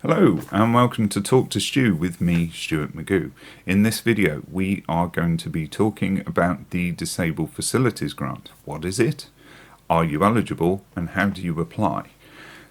Hello and welcome to Talk to Stu with me, Stuart Magoo. In this video we are going to be talking about the Disabled Facilities Grant. What is it? Are you eligible and how do you apply?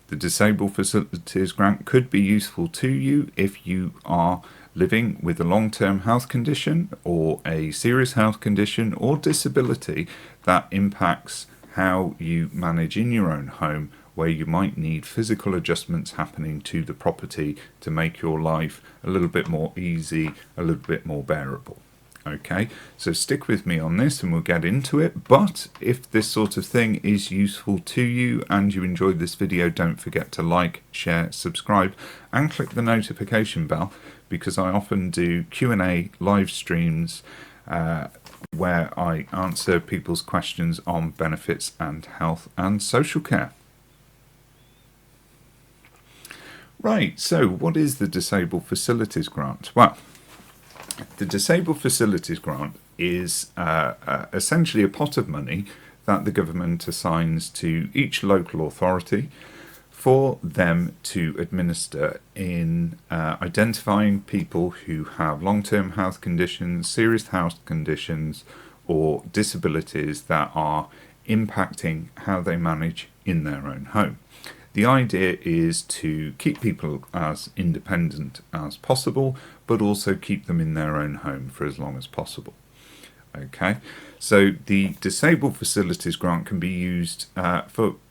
The Disabled Facilities Grant could be useful to you if you are living with a long-term health condition or a serious health condition or disability that impacts how you manage in your own home, where you might need physical adjustments happening to the property to make your life a little bit more easy, a little bit more bearable. Okay, so stick with me on this and we'll get into it. But if this sort of thing is useful to you and you enjoyed this video, don't forget to like, share, subscribe and click the notification bell, because I often do Q&A live streams where I answer people's questions on benefits and health and social care. Right, so what is the Disabled Facilities Grant? Well, the Disabled Facilities Grant is essentially a pot of money that the government assigns to each local authority for them to administer in identifying people who have long-term health conditions, serious health conditions, or disabilities that are impacting how they manage in their own home. The idea is to keep people as independent as possible, but also keep them in their own home for as long as possible. Okay, so the Disabled Facilities Grant can be used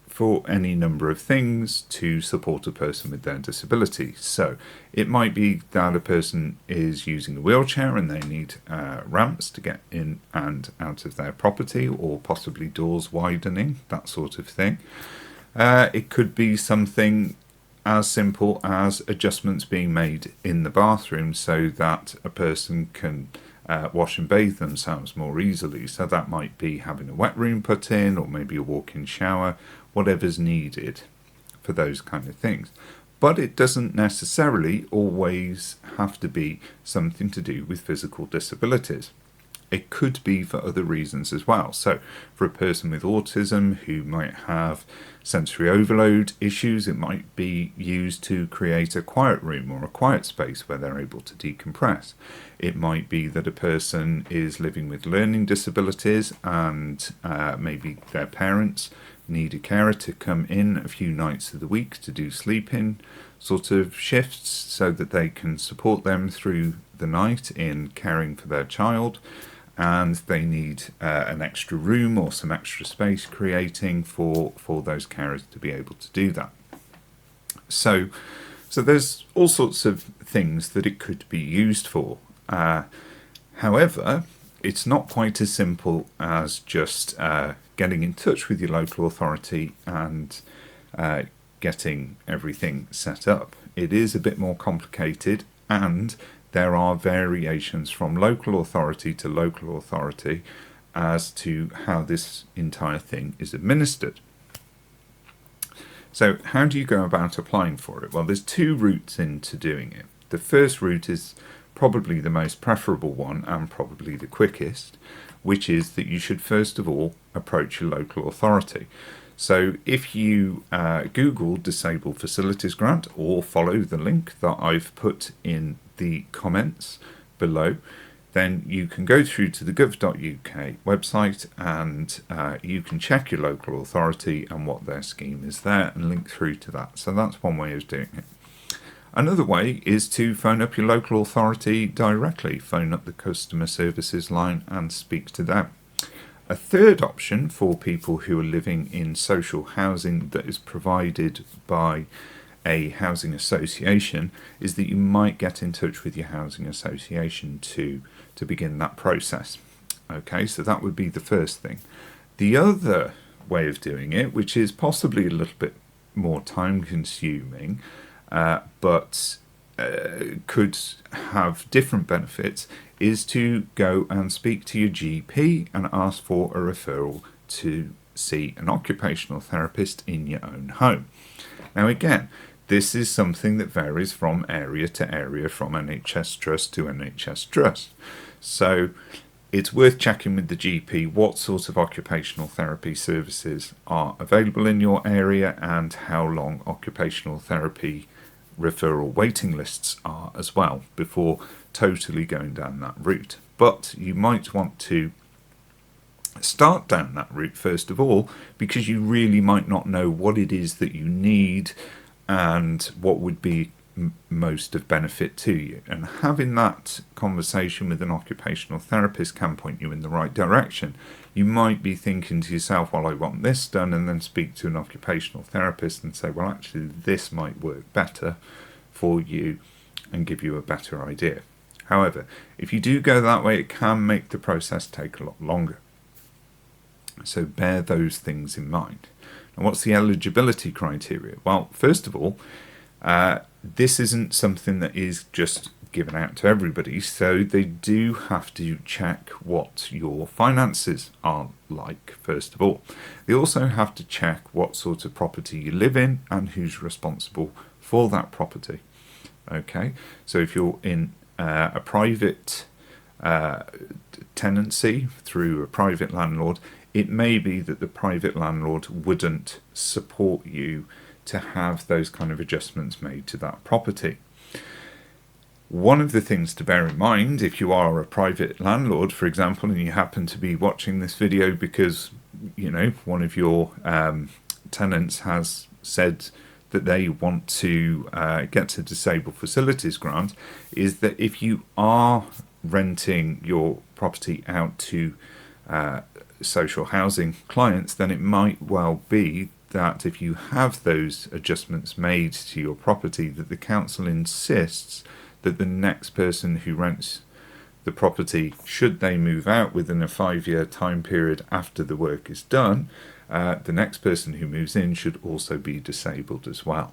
for any number of things to support a person with their disability. So it might be that a person is using a wheelchair and they need ramps to get in and out of their property, or possibly doors widening, that sort of thing. It could be something as simple as adjustments being made in the bathroom so that a person can wash and bathe themselves more easily. So that might be having a wet room put in, or maybe a walk-in shower, whatever's needed for those kind of things. But it doesn't necessarily always have to be something to do with physical disabilities. It could be for other reasons as well. So for a person with autism who might have sensory overload issues, it might be used to create a quiet room or a quiet space where they're able to decompress. It might be that a person is living with learning disabilities and maybe their parents need a carer to come in a few nights of the week to do sleep-in sort of shifts so that they can support them through the night in caring for their child. And they need an extra room or some extra space creating for those carers to be able to do that. So there's all sorts of things that it could be used for. However, it's not quite as simple as just getting in touch with your local authority and getting everything set up. It is a bit more complicated, and there are variations from local authority to local authority as to how this entire thing is administered. So how do you go about applying for it? Well, there's two routes into doing it. The first route is probably the most preferable one and probably the quickest, which is that you should first of all approach your local authority. So if you Google Disabled Facilities Grant or follow the link that I've put in the comments below, then you can go through to the gov.uk website and you can check your local authority and what their scheme is there and link through to that. So that's one way of doing it. Another way is to phone up your local authority directly, phone up the customer services line and speak to them. A third option for people who are living in social housing that is provided by a housing association is that you might get in touch with your housing association to begin that process. Okay, so that would be the first thing. The other way of doing it, which is possibly a little bit more time consuming, but could have different benefits, is to go and speak to your GP and ask for a referral to see an occupational therapist in your own home. Now again, this is something that varies from area to area, from NHS trust to NHS trust. So it's worth checking with the GP what sort of occupational therapy services are available in your area and how long occupational therapy referral waiting lists are as well before totally going down that route. But you might want to start down that route first of all, because you really might not know what it is that you need and what would be most of benefit to you. And having that conversation with an occupational therapist can point you in the right direction. You might be thinking to yourself, well, I want this done, and then speak to an occupational therapist and say, well, actually, this might work better for you and give you a better idea. However, if you do go that way, it can make the process take a lot longer. So bear those things in mind. And what's the eligibility criteria? Well, first of all, this isn't something that is just given out to everybody, so they do have to check what your finances are like, first of all. They also have to check what sort of property you live in and who's responsible for that property. Okay, so if you're in a private tenancy through a private landlord, it may be that the private landlord wouldn't support you to have those kind of adjustments made to that property. One of the things to bear in mind, if you are a private landlord, for example, and you happen to be watching this video because, you know, one of your tenants has said that they want to get to disabled facilities grant, is that if you are renting your property out to social housing clients, then it might well be that if you have those adjustments made to your property, that the council insists that the next person who rents the property, should they move out within a 5-year time period after the work is done, the next person who moves in should also be disabled as well.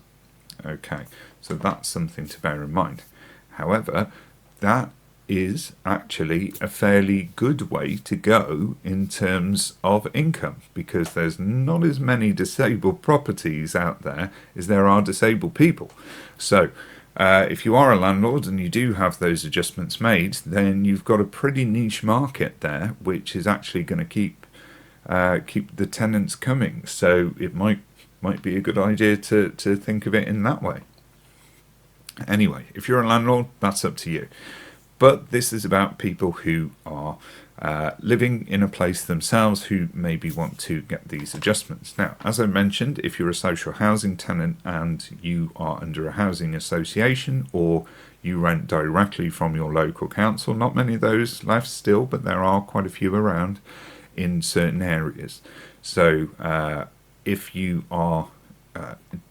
Okay, so that's something to bear in mind. However, that is actually a fairly good way to go in terms of income, because there's not as many disabled properties out there as there are disabled people. So if you are a landlord and you do have those adjustments made, then you've got a pretty niche market there, which is actually going to keep the tenants coming. So it might be a good idea to think of it in that way. Anyway, if you're a landlord, that's up to you. But this is about people who are living in a place themselves who maybe want to get these adjustments. Now, as I mentioned, if you're a social housing tenant and you are under a housing association, or you rent directly from your local council, not many of those left still, but there are quite a few around in certain areas. So if you are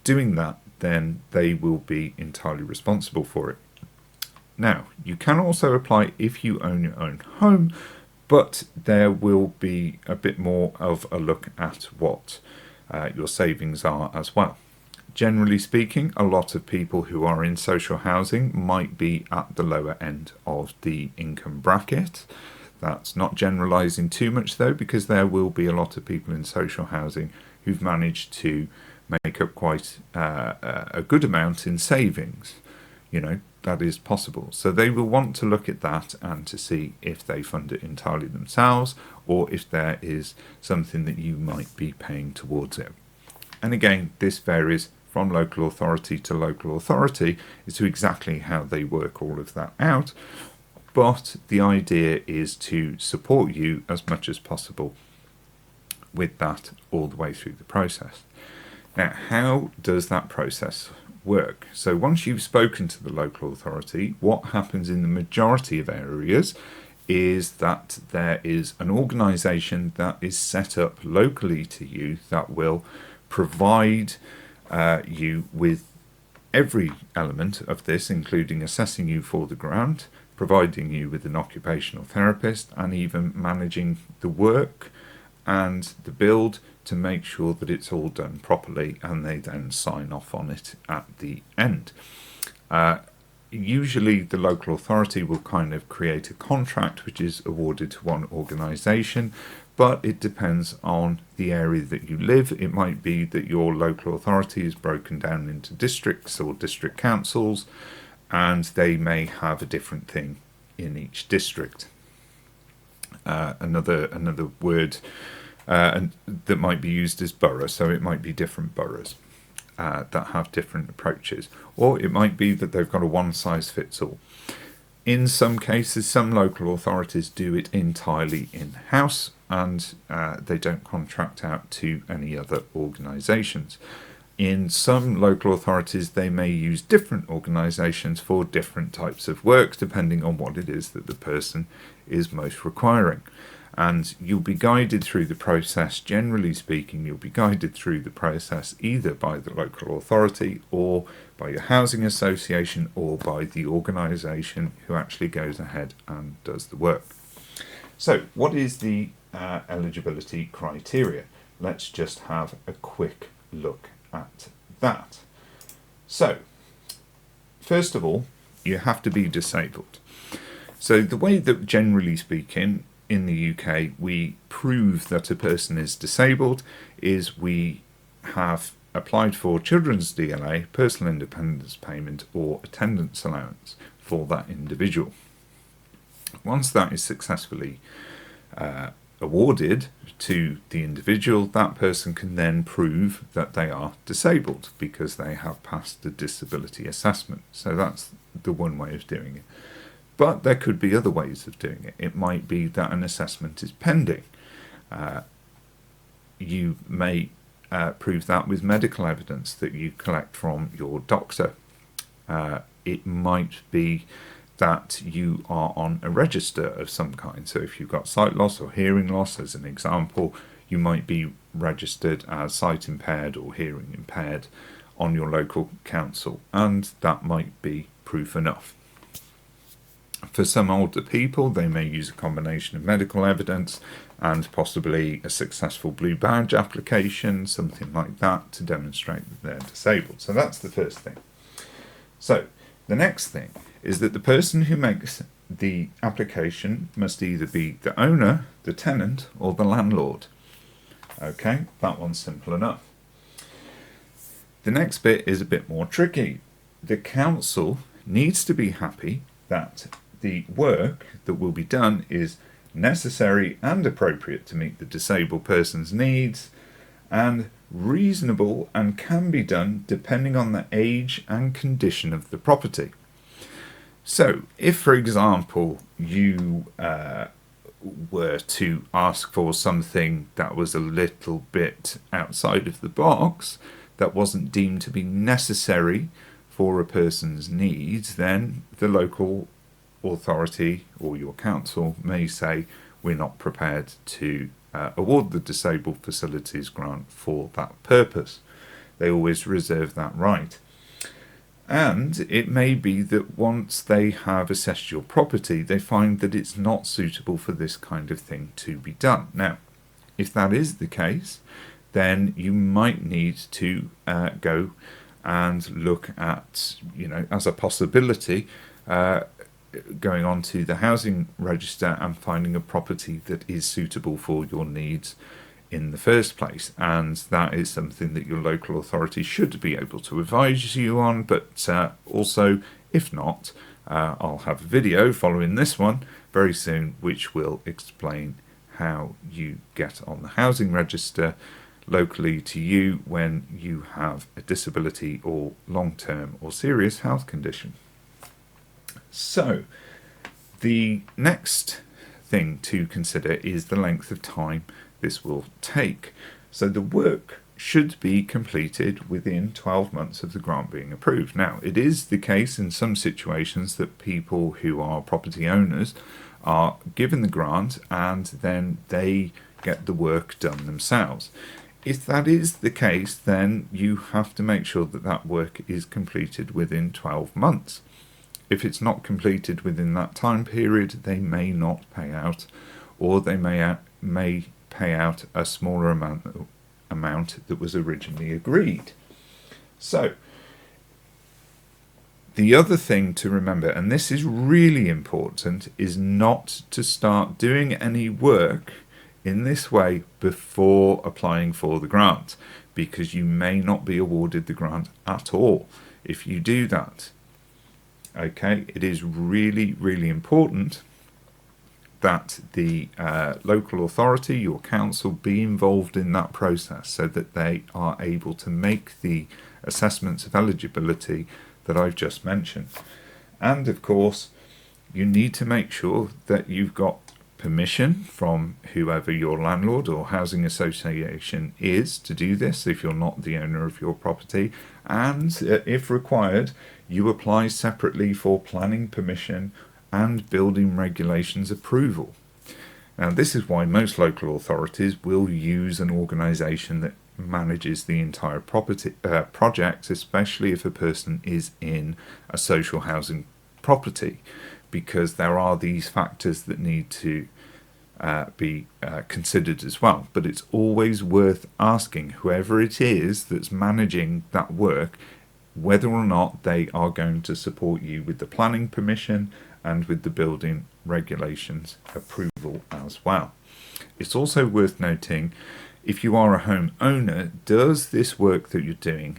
doing that, then they will be entirely responsible for it. Now, you can also apply if you own your own home, but there will be a bit more of a look at what your savings are as well. Generally speaking, a lot of people who are in social housing might be at the lower end of the income bracket. That's not generalising too much though, because there will be a lot of people in social housing who've managed to make up quite a good amount in savings. You know, that is possible. So they will want to look at that and to see if they fund it entirely themselves, or if there is something that you might be paying towards it. And again, this varies from local authority to local authority as to exactly how they work all of that out. But the idea is to support you as much as possible with that all the way through the process. Now, how does that process work? So once you've spoken to the local authority, what happens in the majority of areas is that there is an organisation that is set up locally to you that will provide you with every element of this, including assessing you for the grant, providing you with an occupational therapist, and even managing the work and the build to make sure that it's all done properly, and they then sign off on it at the end. Usually the local authority will kind of create a contract which is awarded to one organisation, but it depends on the area that you live. It might be that your local authority is broken down into districts or district councils, and they may have a different thing in each district. Another word and that might be used as borough, so it might be different boroughs. that have different approaches, or it might be that they've got a one-size-fits-all. In some cases, some local authorities do it entirely in-house, and they don't contract out to any other organisations. In some local authorities, they may use different organisations for different types of work, depending on what it is that the person is most requiring. And you'll be guided through the process, generally speaking, you'll be guided through the process either by the local authority or by your housing association or by the organisation who actually goes ahead and does the work. So what is the eligibility criteria? Let's just have a quick look at that. So, first of all, you have to be disabled. So the way that, generally speaking, in the UK we prove that a person is disabled is we have applied for children's DLA, personal independence payment, or attendance allowance for that individual. Once that is successfully awarded to the individual, that person can then prove that they are disabled because they have passed the disability assessment. So that's the one way of doing it. But there could be other ways of doing it. It might be that an assessment is pending. You may prove that with medical evidence that you collect from your doctor. It might be that you are on a register of some kind. So if you've got sight loss or hearing loss, as an example, you might be registered as sight impaired or hearing impaired on your local council, and that might be proof enough. For some older people, they may use a combination of medical evidence and possibly a successful blue badge application, something like that, to demonstrate that they're disabled. So that's the first thing. So the next thing is that the person who makes the application must either be the owner, the tenant, or the landlord. Okay, that one's simple enough. The next bit is a bit more tricky. The council needs to be happy that the work that will be done is necessary and appropriate to meet the disabled person's needs, and reasonable and can be done depending on the age and condition of the property. So if, for example, you were to ask for something that was a little bit outside of the box, that wasn't deemed to be necessary for a person's needs, then the local authority or your council may say, we're not prepared to award the disabled facilities grant for that purpose. They always reserve that right. And it may be that once they have assessed your property, they find that it's not suitable for this kind of thing to be done. Now, if that is the case, then you might need to go and look at, as a possibility, going on to the housing register and finding a property that is suitable for your needs in the first place. And that is something that your local authority should be able to advise you on. But also, if not, I'll have a video following this one very soon which will explain how you get on the housing register locally to you when you have a disability or long-term or serious health condition. So the next thing to consider is the length of time this will take. So the work should be completed within 12 months of the grant being approved. Now, it is the case in some situations that people who are property owners are given the grant and then they get the work done themselves. If that is the case, then you have to make sure that that work is completed within 12 months. If it's not completed within that time period, they may not pay out, or they may pay out a smaller amount that was originally agreed. So the other thing to remember, and this is really important, is not to start doing any work in this way before applying for the grant, because you may not be awarded the grant at all if you do that. Okay, it is really, really important that the local authority, your council, be involved in that process so that they are able to make the assessments of eligibility that I've just mentioned. And of course, you need to make sure that you've got permission from whoever your landlord or housing association is to do this if you're not the owner of your property, and if required, you apply separately for planning permission and building regulations approval. Now, this is why most local authorities will use an organisation that manages the entire property project, especially if a person is in a social housing property, because there are these factors that need to be considered as well. But it's always worth asking whoever it is that's managing that work whether or not they are going to support you with the planning permission and with the building regulations approval as well. It's also worth noting, if you are a home owner, does this work that you're doing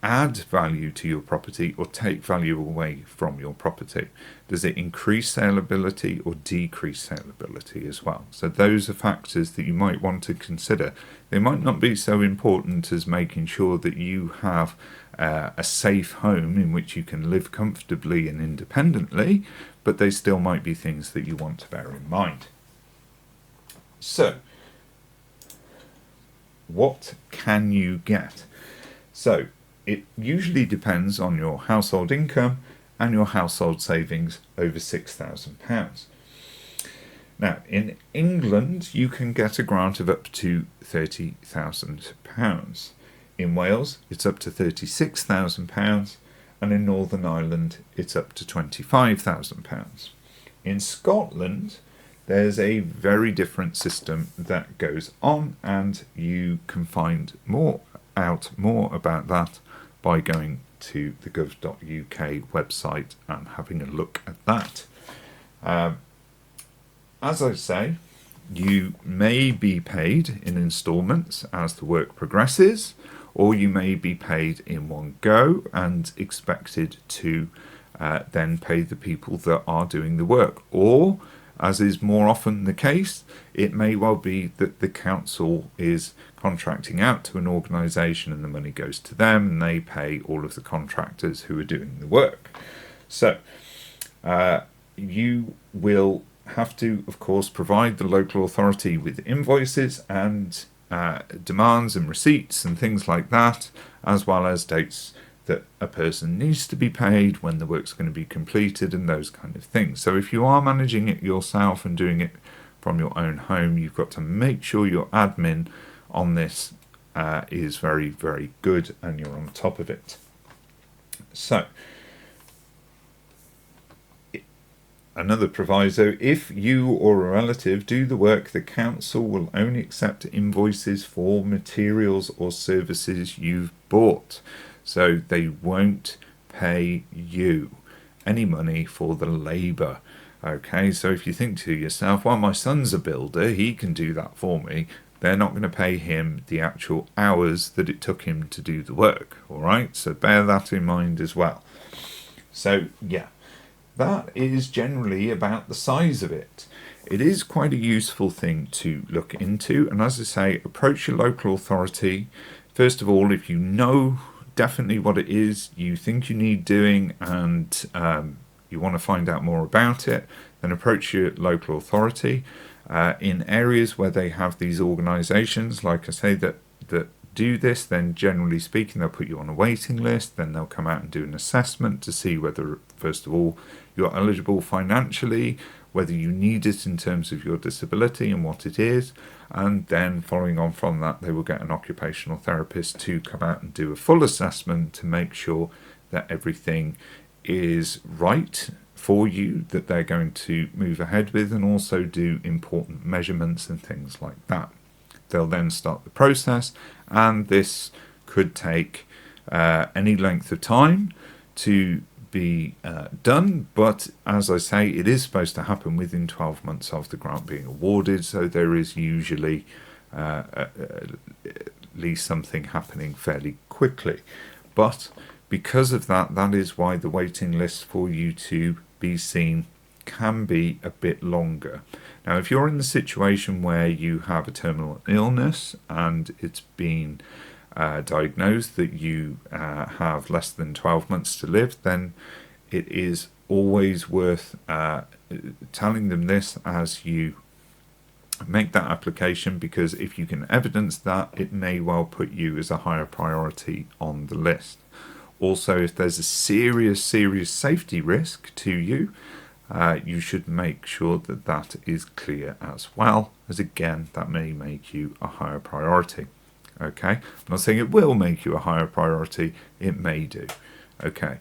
add value to your property or take value away from your property? Does it increase saleability or decrease saleability as well? So those are factors that you might want to consider. They might not be so important as making sure that you have a safe home in which you can live comfortably and independently, but they still might be things that you want to bear in mind. So, what can you get? So, it usually depends on your household income and your household savings over £6,000. Now, in England, you can get a grant of up to £30,000. In Wales, it's up to £36,000, and in Northern Ireland, it's up to £25,000. In Scotland, there's a very different system that goes on, and you can find out more about that by going to the gov.uk website and having a look at that. As I say, you may be paid in instalments as the work progresses, or you may be paid in one go and expected to then pay the people that are doing the work. Or, as is more often the case, it may well be that the council is contracting out to an organisation and the money goes to them and they pay all of the contractors who are doing the work. So, you will have to, of course, provide the local authority with invoices and demands and receipts and things like that, as well as dates that a person needs to be paid, when the work's going to be completed, and those kind of things. So if you are managing it yourself and doing it from your own home, you've got to make sure your admin on this is very, very good and you're on top of it. So, another proviso: if you or a relative do the work, the council will only accept invoices for materials or services you've bought. So they won't pay you any money for the labour. Okay, so if you think to yourself, well, my son's a builder, he can do that for me, they're not going to pay him the actual hours that it took him to do the work. All right, so bear that in mind as well. So, yeah. That is generally about the size of it. It is quite a useful thing to look into, and as I say, approach your local authority. First of all, if you know definitely what it is you think you need doing and you want to find out more about it, then approach your local authority. In areas where they have these organisations, like I say, that do this, then generally speaking they'll put you on a waiting list, then they'll come out and do an assessment to see whether, first of all, you're eligible financially, whether you need it in terms of your disability and what it is, and then following on from that they will get an occupational therapist to come out and do a full assessment to make sure that everything is right for you, that they're going to move ahead with, and also do important measurements and things like that. They'll then start the process, and this could take any length of time to be done, but as I say, it is supposed to happen within 12 months of the grant being awarded, so there is usually at least something happening fairly quickly. But because of that, that is why the waiting list for you to be seen can be a bit longer. Now, if you're in the situation where you have a terminal illness and it's been diagnosed that you have less than 12 months to live, then it is always worth telling them this as you make that application, because if you can evidence that, it may well put you as a higher priority on the list. Also, if there's a serious safety risk to you, you should make sure that that is clear as well, as again, that may make you a higher priority. Okay, I'm not saying it will make you a higher priority, it may do. Okay,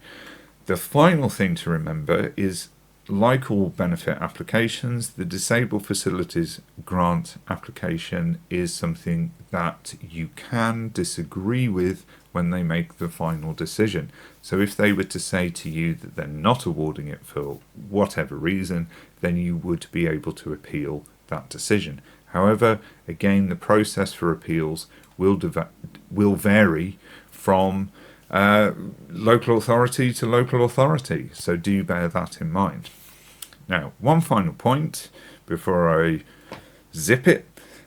the final thing to remember is, like all benefit applications, the Disabled Facilities Grant application is something that you can disagree with when they make the final decision. So if they were to say to you that they're not awarding it for whatever reason, then you would be able to appeal that decision. However, again, the process for appeals will vary from local authority to local authority, so do bear that in mind. Now, one final point before I zip it,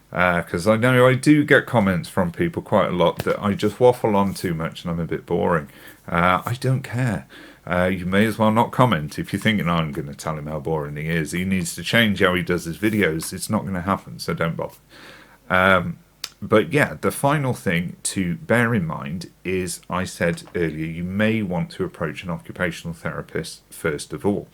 because I know I do get comments from people quite a lot that I just waffle on too much and I'm a bit boring. I don't care. You may as well not comment. If you're thinking, oh, I'm going to tell him how boring he is, he needs to change how he does his videos, it's not going to happen, so don't bother. But yeah, the final thing to bear in mind is, I said earlier, you may want to approach an occupational therapist first of all.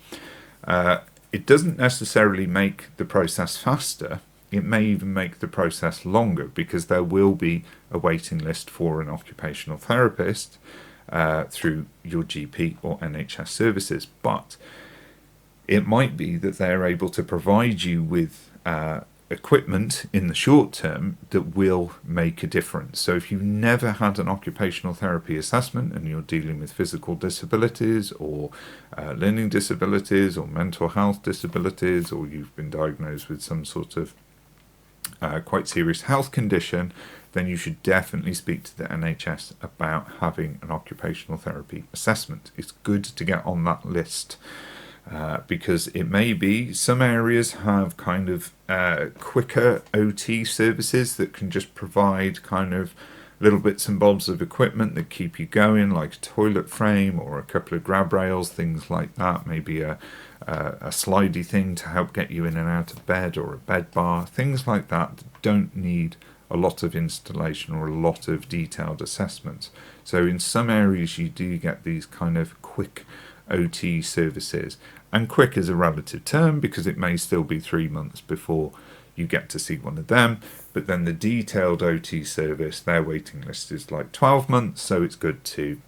It doesn't necessarily make the process faster. It may even make the process longer, because there will be a waiting list for an occupational therapist through your GP or NHS services. But it might be that they're able to provide you with equipment in the short term that will make a difference. So if you've never had an occupational therapy assessment and you're dealing with physical disabilities or learning disabilities or mental health disabilities, or you've been diagnosed with some sort of quite serious health condition, then you should definitely speak to the NHS about having an occupational therapy assessment. It's good to get on that list. Because it may be some areas have kind of quicker OT services that can just provide kind of little bits and bobs of equipment that keep you going, like a toilet frame or a couple of grab rails, things like that. Maybe a slidey thing to help get you in and out of bed, or a bed bar, things like that don't need a lot of installation or a lot of detailed assessments. So in some areas you do get these kind of quick OT services, and quick is a relative term because it may still be 3 months before you get to see one of them, but then the detailed OT service, their waiting list is like 12 months, so it's good to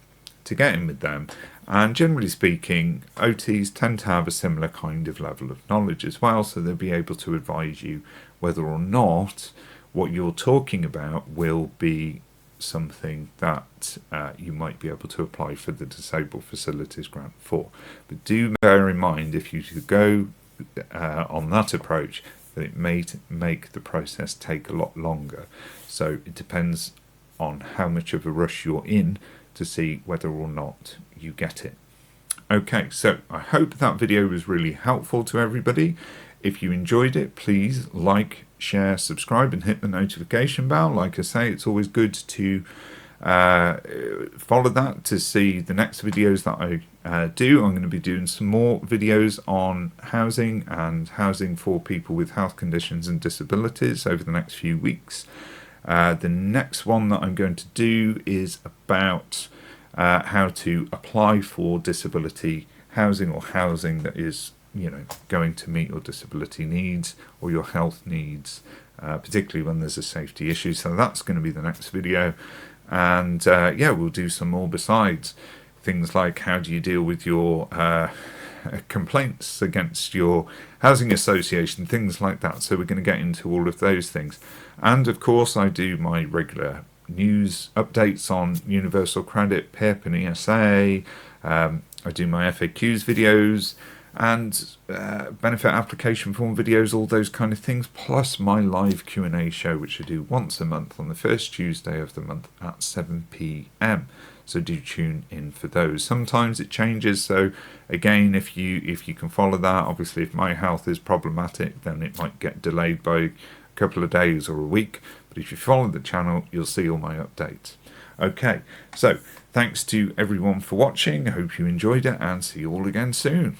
get in with them. And generally speaking, OTs tend to have a similar kind of level of knowledge as well, so they'll be able to advise you whether or not what you're talking about will be something that you might be able to apply for the Disabled Facilities Grant for. But do bear in mind, if you go on that approach, that it may make the process take a lot longer. So it depends on how much of a rush you're in to see whether or not you get it. Okay, so I hope that video was really helpful to everybody. If you enjoyed it, please like, share, subscribe, and hit the notification bell. Like I say, it's always good to follow that to see the next videos that I do. I'm going to be doing some more videos on housing and housing for people with health conditions and disabilities over the next few weeks. The next one that I'm going to do is about how to apply for disability housing, or housing that is, you know, going to meet your disability needs or your health needs, particularly when there's a safety issue. So that's going to be the next video. And yeah, we'll do some more besides things like how do you deal with your complaints against your housing association, things like that. So we're going to get into all of those things. And of course, I do my regular news updates on Universal Credit, PIP and ESA. I do my FAQs videos and benefit application form videos, all those kind of things, plus my live Q&A show, which I do once a month on the first Tuesday of the month at 7 p.m. So do tune in for those. Sometimes it changes, so again, if you can follow that, obviously if my health is problematic, then it might get delayed by a couple of days or a week, but if you follow the channel, you'll see all my updates. Okay, so thanks to everyone for watching. I hope you enjoyed it, and see you all again soon.